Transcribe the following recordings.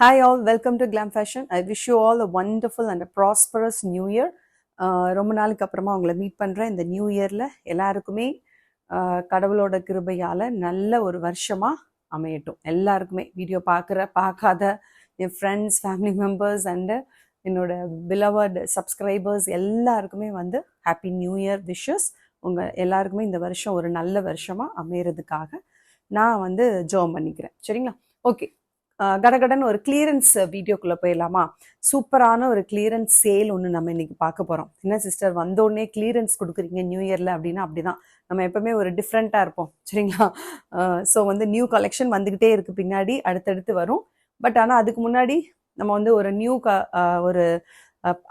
Hi all, welcome to Glam Fashion. I wish you all a wonderful and a prosperous new year. ரொம்ப நாளுக்கு அப்புறமா உங்களை meet பண்ணுறேன். இந்த நியூ இயரில் எல்லாருக்குமே கடவுளோட கிருபையால் நல்ல ஒரு வருஷமாக அமையட்டும். எல்லாருக்குமே வீடியோ பார்க்காத என் ஃப்ரெண்ட்ஸ், ஃபேமிலி மெம்பர்ஸ் அண்டு என்னோட பிலவர்டு சப்ஸ்கிரைபர்ஸ் எல்லாருக்குமே வந்து ஹாப்பி நியூ இயர் விஷஸ். உங்கள் எல்லாருக்குமே இந்த வருஷம் ஒரு நல்ல வருஷமாக அமையறதுக்காக நான் வந்து ஜோம் பண்ணிக்கிறேன். சரிங்களா? ஓகே, கடகடன் ஒரு கிளியரன்ஸ் வீடியோக்குள்ளே போயிடலாமா? சூப்பரான ஒரு கிளியரன்ஸ் சேல் ஒன்று நம்ம இன்னைக்கு பார்க்க போகிறோம். என்ன சிஸ்டர் வந்தோடனே கிளியரன்ஸ் கொடுக்குறீங்க நியூ இயரில் அப்படின்னா? அப்படிதான், நம்ம எப்பவுமே ஒரு டிஃப்ரெண்ட்டாக இருப்போம். சரிங்களா? ஸோ வந்து நியூ கலெக்ஷன் வந்துக்கிட்டே இருக்குது, பின்னாடி அடுத்தடுத்து வரும். பட் ஆனால் அதுக்கு முன்னாடி நம்ம வந்து ஒரு ஒரு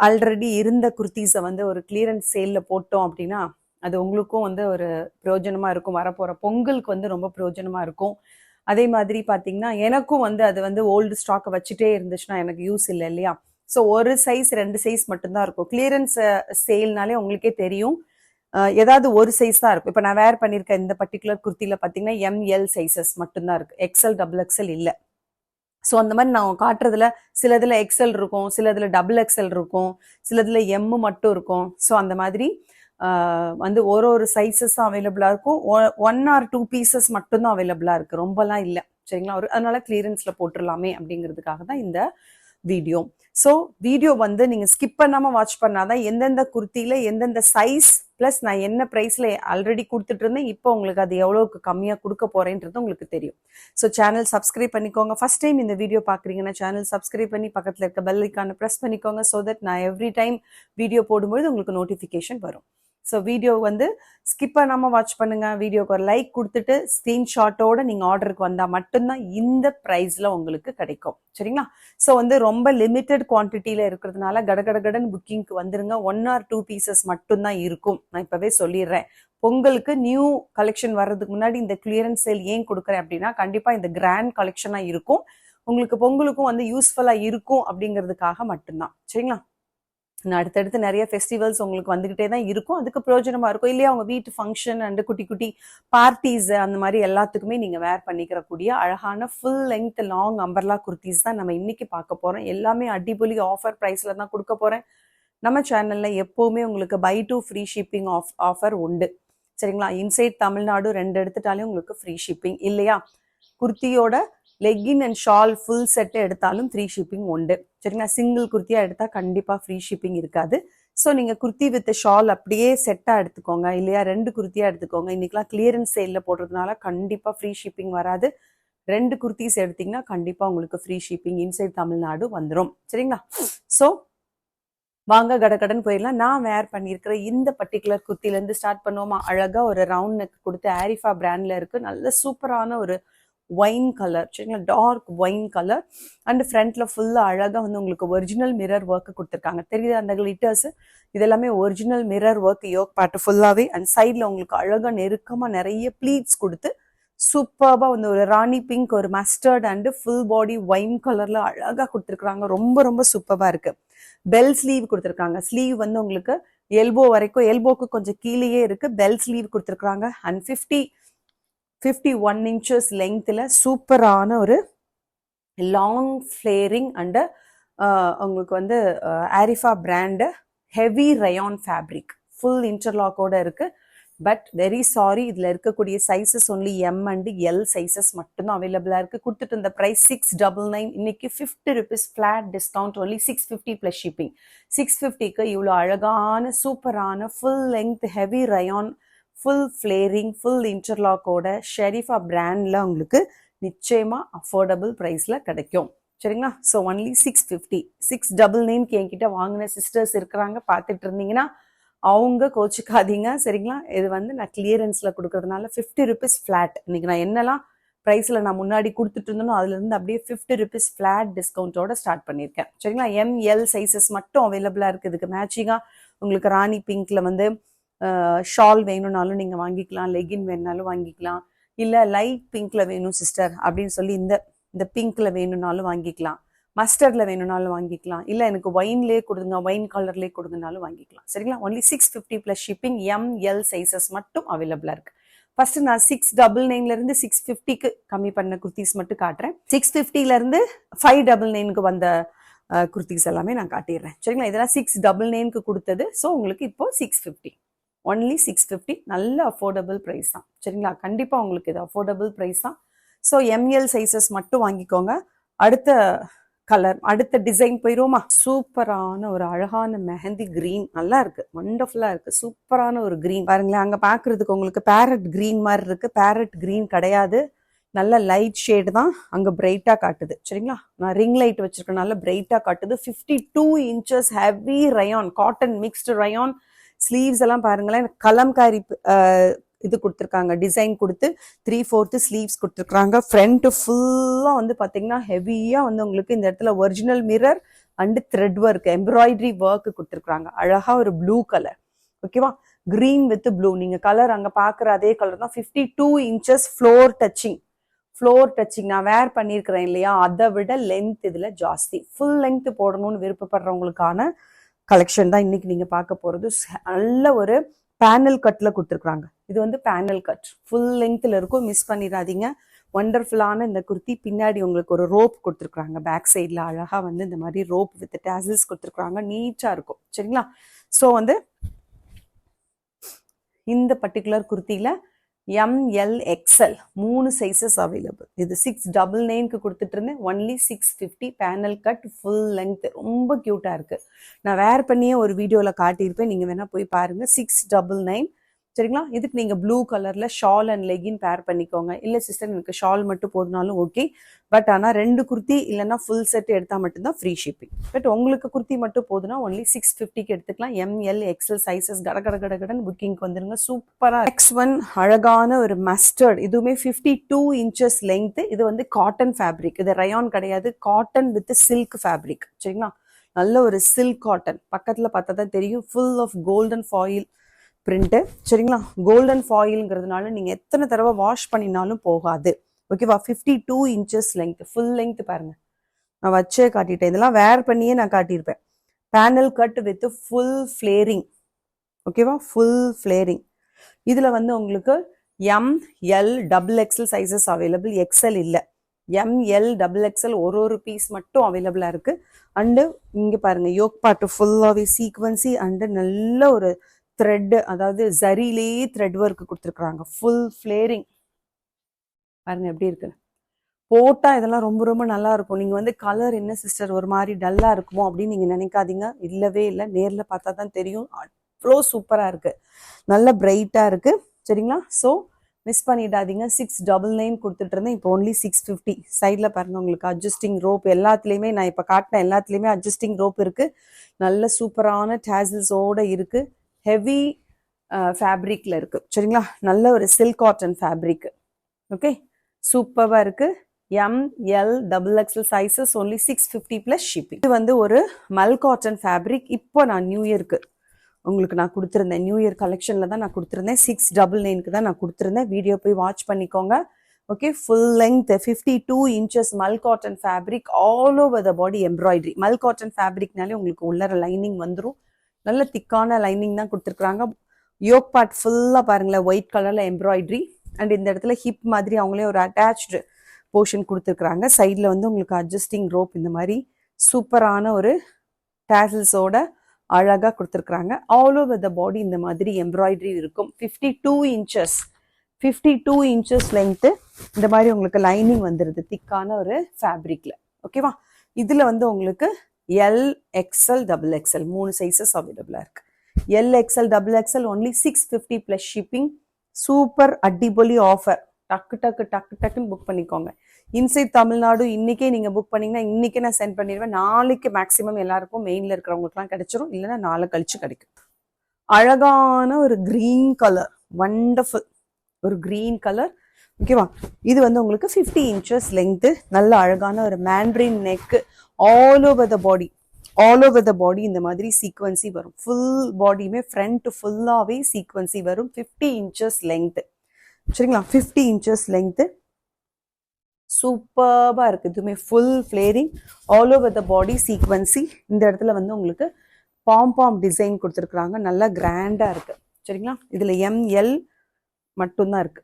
ஆல்ரெடி இருந்த குர்த்தீஸை வந்து ஒரு கிளியரன்ஸ் சேலில் போட்டோம் அப்படின்னா அது உங்களுக்கும் வந்து ஒரு பிரயோஜனமாக இருக்கும். வரப்போகிற பொங்கலுக்கு வந்து ரொம்ப பிரயோஜனமாக இருக்கும். அதே மாதிரி பார்த்தீங்கன்னா எனக்கும் வந்து அது வந்து ஓல்டு ஸ்டாக்கை வச்சுட்டே இருந்துச்சுன்னா எனக்கு யூஸ் இல்லை இல்லையா? ஸோ ஒரு சைஸ் 2 சைஸ் மட்டும்தான் இருக்கும். கிளியரன்ஸ் சேல்னாலே உங்களுக்கே தெரியும், ஏதாவது ஒரு சைஸ் தான் இருக்கும். இப்போ நான் வேர் பண்ணியிருக்கேன் இந்த பர்டிகுலர் குர்த்தியில் பார்த்தீங்கன்னா எம்எல் சைஸஸ் மட்டும்தான் இருக்குது, எக்ஸ்எல் டபுள் எக்ஸ்எல் இல்லை. ஸோ அந்த மாதிரி நான் காட்டுறதுல சிலதில் எக்ஸ்எல் இருக்கும், சிலதில் டபுள் எக்ஸ்எல் இருக்கும், சிலதில் எம்மு மட்டும் இருக்கும். ஸோ அந்த மாதிரி வந்து ஒரு சைஸஸும் அவைலபிளாக இருக்கும். 1 or 2 பீசஸ் மட்டும்தான் அவைலபிளாக இருக்குது, ரொம்பலாம் இல்லை. சரிங்களா? அதனால கிளியரன்ஸில் போட்டுடலாமே அப்படிங்கிறதுக்காக தான் இந்த வீடியோ. ஸோ வீடியோ வந்து நீங்கள் ஸ்கிப் பண்ணாமல் வாட்ச் பண்ணாதான் எந்தெந்த குர்த்தியில் எந்தெந்த சைஸ் ப்ளஸ் நான் என்ன ப்ரைஸில் ஆல்ரெடி கொடுத்துட்டு இருந்தேன், இப்போ உங்களுக்கு அது எவ்வளோக்கு கம்மியாக கொடுக்க போகிறேன்றது உங்களுக்கு தெரியும். ஸோ சேனல் சப்ஸ்கிரைப் பண்ணிக்கோங்க. ஃபர்ஸ்ட் டைம் இந்த வீடியோ பார்க்குறீங்கன்னா சேனல் சப்ஸ்கிரைப் பண்ணி பக்கத்தில் இருக்க பெல் ஐக்கானை ப்ரெஸ் பண்ணிக்கோங்க. ஸோ தட் நான் எவ்ரி டைம் வீடியோ போடும்போது உங்களுக்கு நோட்டிஃபிகேஷன் வரும். ஸோ வீடியோ வந்து ஸ்கிப் பண்ணாமல் வாட்ச் பண்ணுங்கள். வீடியோக்கு ஒரு லைக் கொடுத்துட்டு ஸ்க்ரீன்ஷாட்டோட நீங்கள் ஆர்டருக்கு வந்தால் மட்டும்தான் இந்த ப்ரைஸில் உங்களுக்கு கிடைக்கும். சரிங்களா? ஸோ வந்து ரொம்ப லிமிட்டட் குவான்டிட்டியில் இருக்கிறதுனால கடகடன் புக்கிங்க்கு வந்துருங்க. 1 or 2 பீசஸ் மட்டும்தான் இருக்கும். நான் இப்போவே சொல்லிடுறேன். பொங்கலுக்கு நியூ கலெக்ஷன் வர்றதுக்கு முன்னாடி இந்த கிளியரன்ஸ் சேல் ஏன் கொடுக்குறேன் அப்படின்னா கண்டிப்பாக இந்த கிராண்ட் கலெக்ஷனாக இருக்கும், உங்களுக்கு பொங்கலுக்கும் வந்து யூஸ்ஃபுல்லாக இருக்கும் அப்படிங்கிறதுக்காக மட்டும்தான். சரிங்களா? அடுத்தடுத்து நிறைய ஃபெஸ்டிவல்ஸ் உங்களுக்கு வந்துகிட்டே தான் இருக்கும், அதுக்கு பிரயோஜனமா இருக்கும் இல்லையா? அவங்க வீட்டு ஃபங்க்ஷன் அண்ட் குட்டி குட்டி பார்ட்டிஸ் அந்த மாதிரி எல்லாத்துக்குமே நீங்க வேர் பண்ணிக்கிறக்கூடிய அழகான full length long umbrella kurtis தான் நம்ம இன்னைக்கு பார்க்க போறோம். எல்லாமே அடிபொலி ஆஃபர் பிரைஸ்ல தான் கொடுக்க போறேன். நம்ம சேனல்ல எப்பவுமே உங்களுக்கு பை 2 ஃப்ரீ ஷிப்பிங் ஆஃபர் உண்டு. சரிங்களா? இன்சைட் தமிழ்நாடு 2 எடுத்துட்டாலே உங்களுக்கு ஃப்ரீ ஷிப்பிங் இல்லையா? குர்த்தியோட legging and shawl full set எடுத்தாலும் ஃப்ரீ ஷிப்பிங் உண்டு. சரிங்களா? சிங்கிள் குர்த்தியாக எடுத்தால் கண்டிப்பாக ஃப்ரீ ஷிப்பிங் இருக்காது. ஸோ நீங்கள் குர்த்தி வித் ஷால் அப்படியே செட்டாக எடுத்துக்கோங்க, இல்லையா 2 குர்த்தியாக எடுத்துக்கோங்க. இன்றைக்கெலாம் கிளியரன்ஸ் சேலில் போடுறதுனால கண்டிப்பாக ஃப்ரீ ஷிப்பிங் வராது. 2 குர்த்திஸ் எடுத்திங்கன்னா கண்டிப்பாக உங்களுக்கு ஃப்ரீ ஷிப்பிங் இன்சைட் தமிழ்நாடு வந்துடும். சரிங்களா? ஸோ வாங்க கடகடன் போயிடலாம். நான் வேர் பண்ணியிருக்கிற இந்த பர்டிகுலர் குர்த்திலேருந்து ஸ்டார்ட் பண்ணுவோமா? அழகாக ஒரு ரவுண்ட் நெக் கொடுத்து ஆரிஃபா பிராண்டில் இருக்குது, நல்ல சூப்பரான ஒரு ஒயின் கலர். சரிங்களா? டார்க் ஒயின் கலர் அண்ட் ஃப்ரண்ட்ல ஃபுல்லா அழகா வந்து உங்களுக்கு ஒரிஜினல் மிரர் ஒர்க் கொடுத்துருக்காங்க. தெரியுது அந்த கிளிட்டர்ஸ்? இதெல்லாமே ஒரிஜினல் மிரர் ஒர்க் யோக் பாட்டு ஃபுல்லாவே. அண்ட் சைட்ல உங்களுக்கு அழகா நெருக்கமா நிறைய ப்ளீட்ஸ் கொடுத்து சூப்பர்பா வந்து ஒரு ராணி பிங்க், ஒரு mustard and full body wine கலர்ல அழகா கொடுத்துருக்காங்க. ரொம்ப ரொம்ப சூப்பர்பா இருக்கு. பெல் ஸ்லீவ் கொடுத்துருக்காங்க. ஸ்லீவ் வந்து உங்களுக்கு எல்போ வரைக்கும், எல்போக்கு கொஞ்சம் கீழேயே இருக்கு, பெல் ஸ்லீவ் கொடுத்துருக்காங்க. அண்ட் 51 இன்ச்சஸ் லெங்க்த்தில் சூப்பரான ஒரு லாங் ஃப்ளேரிங் அண்டு உங்களுக்கு வந்து Arifa brand heavy rayon fabric full இன்டர்லாக்கோட இருக்குது. பட் வெரி சாரி, இதில் இருக்கக்கூடிய sizes only M and L sizes மட்டும்தான் அவைலபிளாக இருக்குது. கொடுத்துட்டு இருந்த ப்ரைஸ் 699. இன்னைக்கு 50 rupees flat discount, only 650 plus shipping. 650க்கு இவ்வளோ அழகான சூப்பரான full length heavy rayon full flaring full இன்டர்லாக்கோட ஷெரீஃபா பிராண்டில் உங்களுக்கு நிச்சயமாக அஃபோர்டபுள் ப்ரைஸில் கிடைக்கும். சரிங்களா? So only 650. 699க்கு என்கிட்ட வாங்கின சிஸ்டர்ஸ் இருக்கிறாங்க, பார்த்துட்டு இருந்தீங்கன்னா அவங்க கோச்சிக்காதீங்க. சரிங்களா? இது வந்து நான் கிளியரன்ஸில் கொடுக்கறதுனால 50 rupees ஃப்ளாட். இன்னைக்கு நான் என்னெல்லாம் ப்ரைஸில் நான் முன்னாடி கொடுத்துட்டு இருந்தேனோ அதுலேருந்து அப்படியே 50 rupees ஃப்ளாட் டிஸ்கவுண்ட்டோட ஸ்டார்ட் பண்ணியிருக்கேன். சரிங்களா? எம்எல் சைஸஸ் மட்டும் அவைலபிளாக இருக்குது. இதுக்கு மேட்சிங்காக உங்களுக்கு ராணி பிங்க்ல வந்து ஷால் வேணும்னாலும் நீங்கள் வாங்கிக்கலாம், லெகின் வேணுனாலும் வாங்கிக்கலாம், இல்லை லைட் பிங்க்ல வேணும் சிஸ்டர் அப்படின்னு சொல்லி இந்த பிங்க்ல வேணும்னாலும் வாங்கிக்கலாம், மஸ்டர்ட்ல வேணும்னாலும் வாங்கிக்கலாம், இல்லை எனக்கு ஒயின்லேயே கொடுங்க, ஒயின் கலர்லேயே கொடுங்கனாலும் வாங்கிக்கலாம். சரிங்களா? Only 650 plus shipping. ML sizes மட்டும் அவைலபிளாக இருக்கு. ஃபர்ஸ்ட் நான் 699 இருந்து 650க்கு கம்மி பண்ண குர்த்திஸ் மட்டும் காட்டுறேன். 650ல இருந்து 599க்கு வந்த குர்த்திஸ் எல்லாமே நான் காட்டிடுறேன். சரிங்களா? இதெல்லாம் 699க்கு கொடுத்தது. ஸோ உங்களுக்கு இப்போ 650, ஒன்லி 650. நல்ல அஃபோர்டபுள் ப்ரைஸ் தான். சரிங்களா? கண்டிப்பாக உங்களுக்கு இது அஃபோர்டபுள் ப்ரைஸ் தான். ஸோ எம்எல் சைஸஸ் மட்டும் வாங்கிக்கோங்க. அடுத்த கலர், அடுத்த டிசைன் போயிடுவோமா? சூப்பரான ஒரு அழகான மெஹந்தி கிரீன், நல்லா இருக்கு, வண்டர்ஃபுல்லா இருக்கு. சூப்பரான ஒரு கிரீன் பாருங்களேன். அங்க பாக்குறதுக்கு உங்களுக்கு பேரட் கிரீன் மாதிரி இருக்கு. பேரட் கிரீன் கிடையாது, நல்ல லைட் ஷேடு தான். அங்க பிரைட்டா காட்டுது. சரிங்களா? நான் ரிங் லைட் வச்சிருக்கேன், நல்ல பிரைட்டா காட்டுது. 52 inches heavy rayon, cotton mixed rayon. Sleeves எல்லாம் பாருங்களேன், கலம்காரி இது கொடுத்துருக்காங்க, டிசைன் கொடுத்து 3/4 ஸ்லீவ்ஸ் கொடுத்துருக்காங்க. ஃப்ரண்ட் ஃபுல்லா வந்து பாத்தீங்கன்னா ஹெவியா வந்து உங்களுக்கு இந்த இடத்துல original mirror and thread work, embroidery work கொடுத்துருக்காங்க. அழகா ஒரு ப்ளூ கலர். ஓகேவா? Green with blue. நீங்க கலர் அங்க பாக்குற அதே கலர் தான். 52 inches floor touching. Floor touching நான் வேர் பண்ணியிருக்கிறேன் இல்லையா, அதை விட லென்த் இதுல ஜாஸ்தி. ஃபுல் லென்த் போடணும்னு விருப்பப்படுறவங்களுக்கான கலெக்ஷன் தான் இன்னைக்கு நீங்க பார்க்க போறது. நல்ல ஒரு பேனல் கட்ல கொடுத்துருக்காங்க. இது வந்து பேனல் கட் ஃபுல் லென்த்ல இருக்கும், மிஸ் பண்ணிடாதீங்க. ஒண்டர்ஃபுல்லான இந்த குர்த்தி. பின்னாடி உங்களுக்கு ஒரு ரோப் கொடுத்துருக்காங்க, பேக் சைட்ல அழகா வந்து இந்த மாதிரி ரோப் வித் டாசல்ஸ் கொடுத்துருக்காங்க, நீட்டா இருக்கும். சரிங்களா? ஸோ வந்து இந்த பர்டிகுலர் குர்த்தியில MLXL 3 சைசஸ் அவைலபிள். இது 699க்கு கொடுத்துட்டு இருந்தேன், only 650. Panel cut full length, ரொம்ப கியூட்டா இருக்கு. நான் வேர் பண்ணியே ஒரு வீடியோல காட்டியிருப்பேன், நீங்க வேணா போய் பாருங்க. 699. சரிங்களா? இதுக்கு நீங்க ப்ளூ கலர்ல ஷால் அண்ட் லெகின் பேர் பண்ணிக்கோங்க. இல்ல சிஸ்டர் எனக்கு ஷால் மட்டும் போதுனாலும் ஓகே. பட் ஆனா 2 குர்த்தி இல்லைன்னா ஃபுல் செட் எடுத்தா மட்டும்தான் ஃப்ரீ ஷிப்பிங். பட் உங்களுக்கு குர்த்தி மட்டும் போதுனா ஒன்லி 650க்கு எடுத்துக்கலாம். MLXL சைசஸ் கடகடன்னு புக்கிங்க்கு வந்துருங்க. சூப்பரா. நெக்ஸ்ட் ஒன் அழகான ஒரு மஸ்டர்ட். இதுவுமே 52 inches லெங்த். இது வந்து காட்டன் ஃபேப்ரிக். இது ரயான் கிடையாது, காட்டன் வித் சில்க் ஃபேப்ரிக். சரிங்களா? நல்ல ஒரு சில்க் காட்டன். பக்கத்துல பார்த்தா தான் தெரியும். Full of golden foil print. சரிங்களா? கோல்டன் ஃபாயில்ங்கிறதுனால நீங்க எத்தனை தடவை வாஷ் பண்ணினாலும் போகாது. ஓகேவா? 52 inches லெங்த், ஃபுல் லெங்த் பாருங்க. நான் வச்சே காட்டிட்டேன், இதெல்லாம் வேர் பண்ணியே நான் காட்டியிருப்பேன். Panel cut with full flaring. ஓகேவா? Full flaring. இதுல வந்து உங்களுக்கு ML XXL sizes available, XL இல்ல. ML XXL ஒரு பீஸ் மட்டும் அவைலபிளா இருக்கு. அண்டு இங்க பாருங்க, யோக் பார்ட் ஃபுல்லாவே சீக்வன்சி அண்டு நல்ல ஒரு த்ரெட், அதாவது ஜரிலேயே த்ரெட் ஒர்க் கொடுத்துருக்காங்க. ஃபுல் ஃபிளேரிங் பாருங்க எப்படி இருக்கு. போட்டா இதெல்லாம் ரொம்ப ரொம்ப நல்லா இருக்கும். நீங்க வந்து கலர் என்ன சிஸ்டர் ஒரு மாதிரி டல்லா இருக்குமோ அப்படின்னு நீங்க நினைக்காதீங்க, இல்லவே இல்லை. நேர்ல பார்த்தா தான் தெரியும், அவ்வளோ சூப்பரா இருக்கு, நல்ல பிரைட்டா இருக்கு. சரிங்களா? ஸோ மிஸ் பண்ணிடாதீங்க. 699 கொடுத்துட்டு இருந்தேன், இப்போ ஒன்லி 650. சைட்ல பாருங்க உங்களுக்கு அட்ஜஸ்டிங் ரோப். எல்லாத்துலயுமே நான் இப்ப காட்டின எல்லாத்துலயுமே அட்ஜஸ்டிங் ரோப் இருக்கு. நல்ல சூப்பரான டாசல்ஸோட இருக்கு. ஹெவி ஃபேப்ரிக்ல இருக்கு. சரிங்களா? நல்ல ஒரு சில்க் காட்டன் ஃபேப்ரிக். ஓகே, சூப்பரா இருக்கு. ML XXL sizes only 650 plus shipping. இது வந்து ஒரு மல் காட்டன் ஃபேப்ரிக். இப்போ நான் நியூ இயர்க்கு உங்களுக்கு நான் கொடுத்துருந்தேன், நியூ இயர் கலெக்ஷன்ல தான் நான் கொடுத்துருந்தேன். 699க்கு தான் நான் கொடுத்துருந்தேன். வீடியோ போய் வாட்ச் பண்ணிக்கோங்க. Okay, full length 52 inches Mal cotton fabric, all over the body embroidery. Mal cotton ஃபேப்ரிக்னாலே உங்களுக்கு உள்ளர லைனிங் வந்துடும். நல்ல திக்கான லைனிங் தான் கொடுத்துருக்காங்க. யோக் பார்ட் ஃபுல்லா பாருங்களேன், ஒயிட் கலர்ல எம்ப்ராய்டரி. அண்ட் இந்த இடத்துல ஹிப் மாதிரி அவங்களே ஒரு அட்டாச்டு போர்ஷன் கொடுத்துருக்காங்க. சைட்ல வந்து உங்களுக்கு அட்ஜஸ்டிங் ரோப் இந்த மாதிரி சூப்பரான ஒரு டாசல்ஸோட அழகா கொடுத்துருக்காங்க. ஆல் ஓவர் த பாடி இந்த மாதிரி எம்ப்ராய்டரி இருக்கும். 52 inches லென்த். இந்த மாதிரி உங்களுக்கு லைனிங் வந்துருது திக்கான ஒரு ஃபேப்ரிக்ல. ஓகேவா? இதுல வந்து உங்களுக்கு LXL XXL 3 சைசஸ் அவைலபிளா இருக்கு. LXL XXL only 650 plus shipping. Super அடிபொலி ஆஃபர். டக்குன்னு புக் பண்ணிக்கோங்க. இன்சைட் தமிழ்நாடு இன்னைக்கே நீங்க புக் பண்ணீங்கன்னா இன்னைக்கே நான் சென்ட் பண்ணிடுவேன். நாளைக்கு மேக்சிமம் எல்லாருக்கும் மெயின்ல இருக்கிறவங்களுக்குலாம் கிடைச்சிரும், இல்லைன்னா நாளை கழிச்சு கிடைக்கும். அழகான ஒரு கிரீன் கலர், வண்டர்ஃபுல் ஒரு கிரீன் கலர். ஓகேவா? இது வந்து உங்களுக்கு 50 inches லெங்த். நல்ல அழகான ஒரு mandarin neck. All over the body இந்த மாதிரி சீக்வன்சி வரும். ஃபுல் பாடியுமே ஃப்ரண்ட் ஃபுல்லாவே சீக்வன்சி வரும். 50 inches லெங்த். சரிங்களா? 50 inches லெங்த். சூப்பர்பா இருக்கு. இதுவுமே ஃபுல் ஃபிளேரிங், ஆல் ஓவர் த பாடி சீக்வன்சி. இந்த இடத்துல வந்து உங்களுக்கு பாம் டிசைன் கொடுத்துருக்குறாங்க. நல்லா கிராண்டா இருக்கு. சரிங்களா? இதுல ML மட்டும்தான் இருக்கு.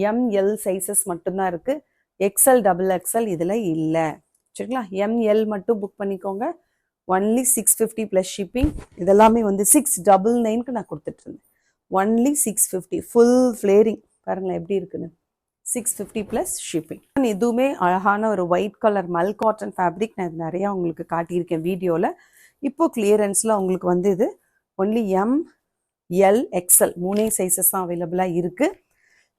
எம்எல் சைஸஸ் மட்டும்தான் இருக்கு. எக்ஸ்எல் டபுள் எக்ஸ்எல் இதில் இல்லை. சரிங்களா, எம்எல் மட்டும் புக் பண்ணிக்கோங்க. Only 650 plus shipping. இதெல்லாமே வந்து 699க்கு நான் கொடுத்துட்டு இருந்தேன். Only 650 full flaring. பாருங்களேன் எப்படி இருக்குன்னு. 650 ப்ளஸ் ஷிப்பிங். இதுவுமே அழகான ஒரு ஒயிட் கலர் மல் காட்டன் ஃபேப்ரிக். நான் இது நிறையா உங்களுக்கு காட்டியிருக்கேன் வீடியோவில். இப்போ கிளியரன்ஸில் உங்களுக்கு வந்து இது ஒன்லி எம்எல் எக்ஸ்எல் 3 சைஸஸ் தான் அவைலபிளாக இருக்குது.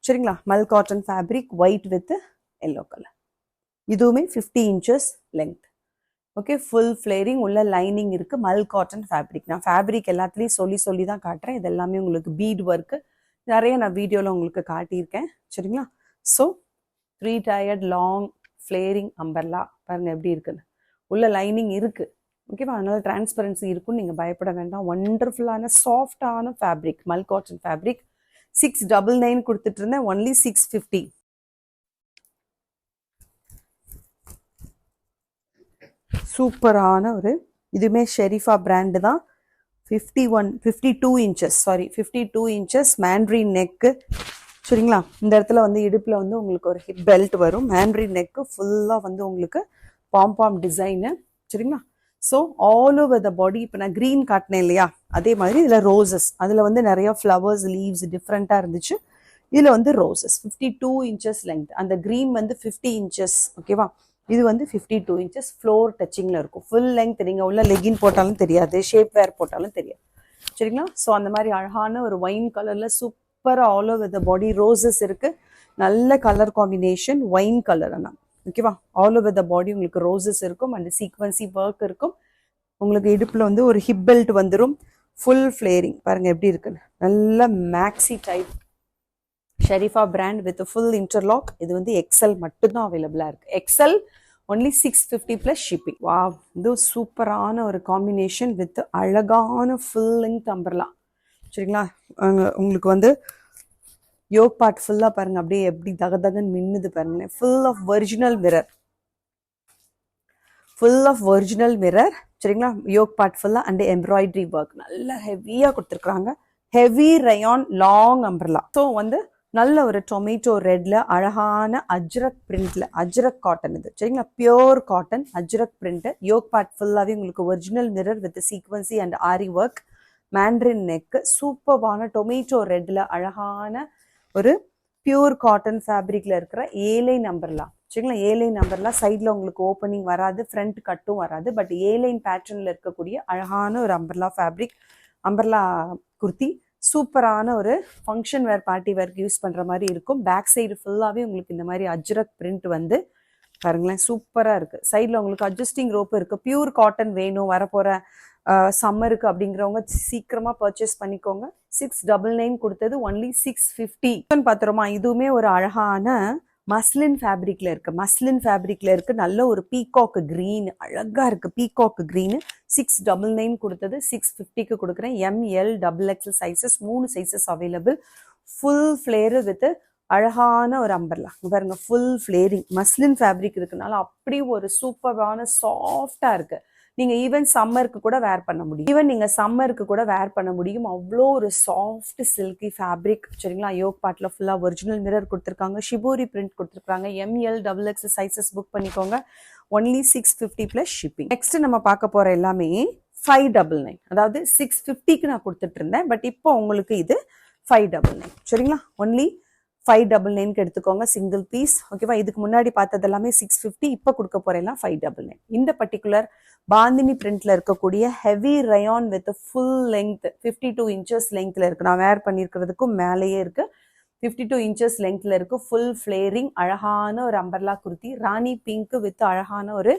சரிங்களா, மல் cotton fabric white with yellow colour. இதுவுமே 50 இன்ச்சஸ் லென்த். ஓகே, ஃபுல் ஃப்ளேரிங் உள்ள லைனிங் இருக்குது. மல் காட்டன் ஃபேப்ரிக். நான் ஃபேப்ரிக் எல்லாத்துலேயும் சொல்லி தான் காட்டுறேன். இது எல்லாமே உங்களுக்கு பீட் ஒர்க்கு நிறைய நான் வீடியோவில் உங்களுக்கு காட்டியிருக்கேன். சரிங்களா, ஸோ 3 டயர்ட் லாங் ஃப்ளேரிங் அம்பர்லா பாருங்கள் எப்படி இருக்குன்னு. உள்ள லைனிங் இருக்குது. ஓகேவா, அதனால டிரான்ஸ்பரன்சி இருக்குன்னு நீங்கள் பயப்பட வேண்டாம். ஒண்டர்ஃபுல்லான சாஃப்டான ஃபேப்ரிக், மல் காட்டன் ஃபேப்ரிக். 699 கொடுத்துட்டு இருந்தேன். ஒன்லி 650. சூப்பரான ஒரு இதுவுமே ஷெரீஃபா பிராண்டு தான். 52 inches, sorry 52 inches mandarin neck. சரிங்களா, இந்த இடத்துல வந்து இடுப்பில் வந்து உங்களுக்கு ஒரு ஹிப் பெல்ட் வரும். மேண்ட்ரின் நெக்கு ஃபுல்லாக வந்து உங்களுக்கு பாம் டிசைனு. சரிங்களா, ஸோ ஆல் ஓவர் த பாடி. இப்போ நான் க்ரீன் காட்டினேன் இல்லையா, அதே மாதிரி இதில் ரோசஸ். அதில் வந்து நிறைய ஃப்ளவர்ஸ் லீவ்ஸ் டிஃப்ரெண்ட்டாக இருந்துச்சு. இதில் வந்து ரோசஸ் 52 இன்ச்சஸ் லென்த். அந்த க்ரீன் வந்து 50 இன்ச்சஸ். ஓகேவா, இது வந்து 52 இன்ச்சஸ் ஃப்ளோர் டச்சிங்கில் இருக்கும். Full length. நீங்கள் உள்ள லெகின் போட்டாலும் தெரியாது, ஷேப் வேர் போட்டாலும் தெரியாது. சரிங்களா, ஸோ அந்த மாதிரி அழகான ஒரு ஒயின் கலரில் சூப்பராக all over the body roses இருக்குது. நல்ல கலர் காம்பினேஷன், ஒயின் கலர். ஆனால் ஓகேவா, ஆல் ஓவர் த பாடி உங்களுக்கு ரோசஸ் இருக்கும் அண்ட் சீக்வன்சி ஒர்க் இருக்கும். உங்களுக்கு இடுப்பில் வந்து ஒரு ஹிப் பெல்ட் வந்துடும். ஃபுல் ஃப்ளேரிங் பாருங்கள் எப்படி இருக்குன்னு. நல்ல maxi type Sherifa brand with full interlock. இது வந்து எக்ஸ்எல் மட்டும்தான் அவைலபிளாக இருக்குது. XL only 650 plus shipping. வா, இது சூப்பரான ஒரு காம்பினேஷன் வித் அழகான ஃபுல் லென்த் அம்பர்லா. சரிங்களா, உங்களுக்கு வந்து யோக் பார்ட் ஃபுல்லாக பாருங்க அப்படியே எப்படி தகதகன்னு மின்னுது பாருங்க. Full of original mirror, full of original mirror. சரிங்களா, யோக் பார்ட் ஃபுல்லாக அண்ட் எம்ப்ராய்டரி ஒர்க் நல்லா ஹெவியாக கொடுத்துருக்குறாங்க. Heavy rayon long umbrella. So வந்து நல்ல ஒரு டொமேட்டோ ரெட்ல அழகான அஜ்ரக் பிரிண்ட்ல, அஜ்ரக் காட்டன் இது. சரிங்களா, pure cotton Ajrak print. Yoke part ஃபுல்லாகவே உங்களுக்கு original mirror with sequins and aari work. Mandarin neck. சூப்பர்வான டொமேட்டோ ரெட்ல அழகான ஒரு பியூர் காட்டன் ஃபேப்ரிக்ல இருக்கிற ஏலைன் அம்பர்லா. சரிங்களா, ஏலைன் அம்பர்லா. சைடில் உங்களுக்கு ஓப்பனிங் வராது, ஃப்ரண்ட் கட்டும் வராது. பட் ஏலைன் பேட்டர்னில் இருக்கக்கூடிய அழகான ஒரு அம்பர்லா ஃபேப்ரிக், அம்பர்லா குர்த்தி. சூப்பரான ஒரு ஃபங்க்ஷன் வேர், பார்ட்டி வேர்க்கு யூஸ் பண்ணுற மாதிரி இருக்கும். பேக் சைடு ஃபுல்லாகவே உங்களுக்கு இந்த மாதிரி அஜ்ரக் பிரிண்ட் வந்து பாருங்களேன் சூப்பராக இருக்குது. சைடில் உங்களுக்கு அட்ஜஸ்டிங் ரோப்பு இருக்குது. பியூர் காட்டன் வேணும் வரப்போகிற சம்மருக்கு அப்படிங்கிறவங்க சீக்கிரமாக பர்ச்சேஸ் பண்ணிக்கோங்க. 699 கொடுத்தது ஒன்லி 650 பார்த்துருமா. இதுவுமே ஒரு அழகான மஸ்லின் ஃபேப்ரிக்ல இருக்கு. மஸ்லின் ஃபேப்ரிக்ல இருக்கு. நல்ல ஒரு பீகாக் கிரீன், அழகா இருக்கு பீகாக் கிரீன். 699 கொடுத்தது 650க்கு கொடுக்குறேன். ML double XL sizes 3 sizes available. Full flare with அழகான ஒரு அம்பர்லா பாருங்க. ஃபுல் ஃபிளேரிங் மஸ்லின் ஃபேப்ரிக் இருக்குனால அப்படி ஒரு சூப்பரான சாஃப்டா இருக்கு. நீங்க ஈவன் சம்மருக்கு கூட வேர் பண்ண முடியும். அவ்வளோ ஒரு சாஃப்ட் சில்கி ஃபேப்ரிக். சரிங்களா, யோக் பார்ட்ல ஃபுல்லா ஒரிஜினல் மிரர் கொடுத்துருக்காங்க. ஷிபோரி பிரிண்ட் கொடுத்துருக்காங்க. ML double X sizes book பண்ணிக்கோங்க. Only 650 plus shipping. நெக்ஸ்ட் நம்ம பார்க்க போற எல்லாமே 599. அதாவது 650க்கு நான் கொடுத்துட்டு இருந்தேன். பட் இப்போ உங்களுக்கு இது 599. சரிங்களா, ஒன்லி 599க்கு எடுத்துக்கோங்க சிங்கிள் பீஸ். ஓகேவா, இதுக்கு முன்னாடி பார்த்தது எல்லாமே 650. இப்போ கொடுக்க போறேன் 599. இந்த பர்டிகுலர் பாந்தினி பிரிண்ட்ல இருக்கக்கூடிய heavy rayon with full length 52 inches லெங்க்ல இருக்கு. நான் வேர் பண்ணியிருக்கிறதுக்கும் மேலேயே இருக்கு. 52 இன்ச்சஸ் லெங்க்ல இருக்கு. ஃபுல் ஃபிளேரிங் அழகான ஒரு umbrella kurti. Rani pink with அழகான ஒரு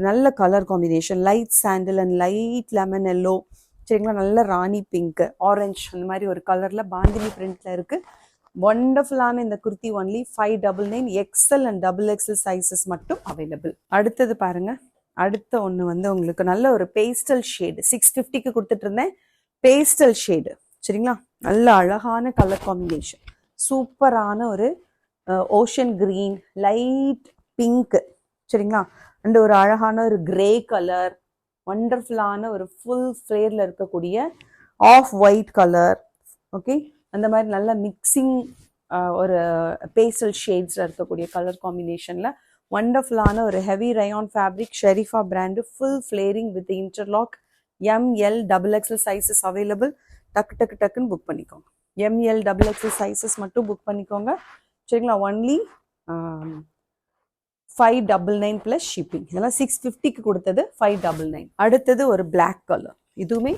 நல்ல colour combination. Light sandal and light lemon yellow. சரிங்களா, நல்ல ராணி பிங்க், ஆரஞ்சு அந்த மாதிரி ஒரு கலர்ல பாந்தினி பிரிண்ட்ல இருக்கு. ஒண்டர்ஃபுல்லான இந்த kurti only 599. XL and double XL sizes மட்டும் அவைலபிள். அடுத்தது பாருங்க. அடுத்த ஒன்று வந்து உங்களுக்கு நல்ல ஒரு பேஸ்டல் ஷேடு 650க்கு கொடுத்துட்டு இருந்தேன். Pastel shade. சரிங்களா, நல்ல அழகான கலர் காம்பினேஷன். சூப்பரான ஒரு ஓஷன் கிரீன், லைட் பிங்க். சரிங்களா, அண்ட் ஒரு அழகான ஒரு கிரே கலர். ஒண்டர்ஃபுல்லான ஒரு ஃபுல் ஃப்ளேர்ல இருக்கக்கூடிய ஆஃப் ஒயிட் கலர். ஓகே, அந்த மாதிரி நல்ல மிக்சிங் ஒரு பேஸ்டல் ஷேட்ஸில் இருக்கக்கூடிய கலர் காம்பினேஷனில் வண்டர்ஃபுல்லான ஒரு heavy rayon fabric Sherifa brand full flaring with interlock ML XXL sizes available. டக்குன்னு புக் பண்ணிக்கோங்க. ML XXL சைஸஸ் மட்டும் புக் பண்ணிக்கோங்க சரிங்களா. Only 599 plus shipping. இதெல்லாம் 650க்கு கொடுத்தது 599. அடுத்தது ஒரு பிளாக் கலர், இதுவுமே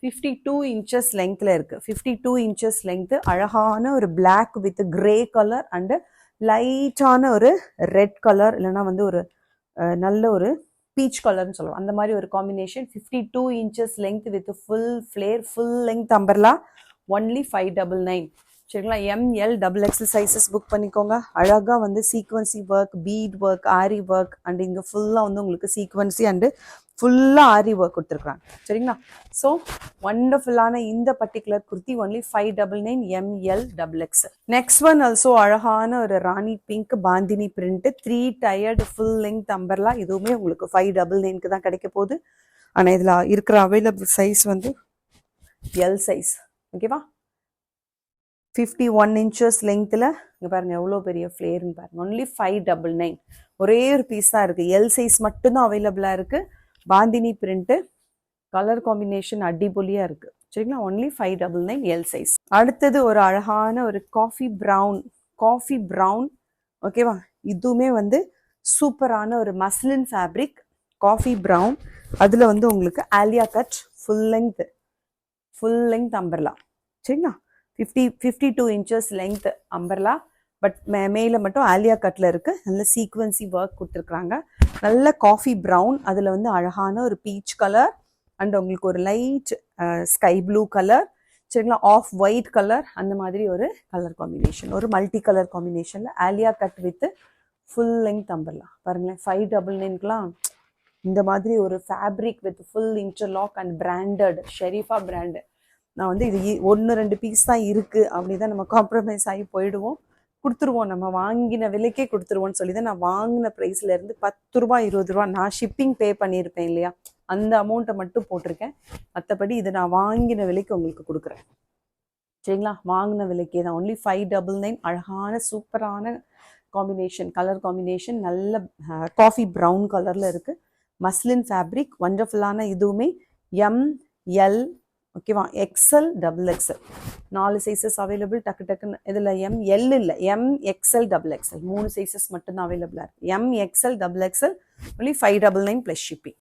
52 இன்ச்சஸ் லெங்க்ல இருக்கு. 52 இன்ச்சஸ் லெங்க், அழகான ஒரு black with grey colour and லைட்டான ஒரு ரெட் கலர், இல்லைன்னா வந்து ஒரு நல்ல ஒரு பீச் கலர்னு சொல்லுவோம், அந்த மாதிரி ஒரு combination. 52 inches length with full flare, full length umbrella, only 599 சரிங்களா. ML XXL சைஸஸ் புக் பண்ணிக்கோங்க. அழகாக வந்து sequins work, bead work, aari work and இங்கே ஃபுல்லாக வந்து உங்களுக்கு சீக்வன்சி அண்டு ஃபுல்லாக ஆரி ஒர்க் கொடுத்துருக்குறாங்க சரிங்களா. ஸோ வண்டர்ஃபுல்லான இந்த particular kurti only 599 ML XXL. Next one also அழகான ஒரு rani pink bandhani print 3 tiered full length umbrella. இதுவுமே உங்களுக்கு 599க்கு தான் கிடைக்க போகுது. ஆனால் இதில் இருக்கிற அவைலபிள் சைஸ் வந்து எல் சைஸ். ஓகேவா. 51 இன்ச்சஸ் லெங்க்த்தில் இங்கே பாருங்கள் எவ்வளோ பெரிய ஃப்ளேர்னு பாருங்கள். ஒன்லி 599. ஒரே ஒரு பீஸ் தான் இருக்குது. எல் சைஸ் மட்டும்தான் அவைலபிளாக இருக்குது. பாந்தினி பிரிண்ட்டு, கலர் காம்பினேஷன் அடிபொலியாக இருக்குது சரிங்களா. Only 599 L size. அடுத்தது ஒரு அழகான ஒரு காஃபி ப்ரௌன் ஓகேவா. இதுவுமே வந்து சூப்பரான ஒரு மஸ்லின் ஃபேப்ரிக் காஃபி ப்ரௌன். அதில் வந்து உங்களுக்கு Alia cut full length umbrella சரிங்களா. 52 இன்ச்சஸ் லெங்க் அம்பர்லா, பட் மேலே மட்டும் ஆலியா கட்டில் இருக்குது. நல்ல சீக்வன்சி ஒர்க் கொடுத்துருக்குறாங்க. நல்ல காஃபி ப்ரௌன், அதில் வந்து அழகான ஒரு பீச் கலர் அண்ட் உங்களுக்கு ஒரு லைட் ஸ்கை ப்ளூ கலர் சரிங்களா. ஆஃப் ஒயிட் கலர், அந்த மாதிரி ஒரு கலர் காம்பினேஷன், ஒரு மல்டி கலர் காம்பினேஷனில் Alia cut with full length umbrella. பாருங்களேன் 599க்குலாம் இந்த மாதிரி ஒரு fabric with full interlock and branded Sherifa brand. நான் வந்து இது 1-2 பீஸ் தான் இருக்குது அப்படி தான் நம்ம காம்ப்ரமைஸ் ஆகி கொடுத்துருவோம். நம்ம வாங்கின விலைக்கே கொடுத்துருவோன்னு சொல்லி தான் நான் வாங்கின ப்ரைஸ்லேருந்து 10 ரூபா 20 ரூபா நான் ஷிப்பிங் பே பண்ணியிருப்பேன் இல்லையா, அந்த அமௌண்ட்டை மட்டும் போட்டிருக்கேன். மற்றபடி இது நான் வாங்கின விலைக்கு உங்களுக்கு கொடுக்குறேன் சரிங்களா. வாங்கின விலைக்கே தான். ஒன்லி 599. அழகான சூப்பரான காம்பினேஷன், கலர் காம்பினேஷன், நல்ல காஃபி ப்ரௌன் கலரில் இருக்குது. மஸ்லின் ஃபேப்ரிக் வண்டர்ஃபுல்லான. இதுவுமே ML ஓகேவா XL XXL 4 சைஸஸ் அவைலபிள். டக்குன்னு இதில் ML இல்லை, MXL XXL 3 சைஸஸ் மட்டும்தான் அவைலபிளாக இருக்குது. MXL XXL only 599 plus shipping.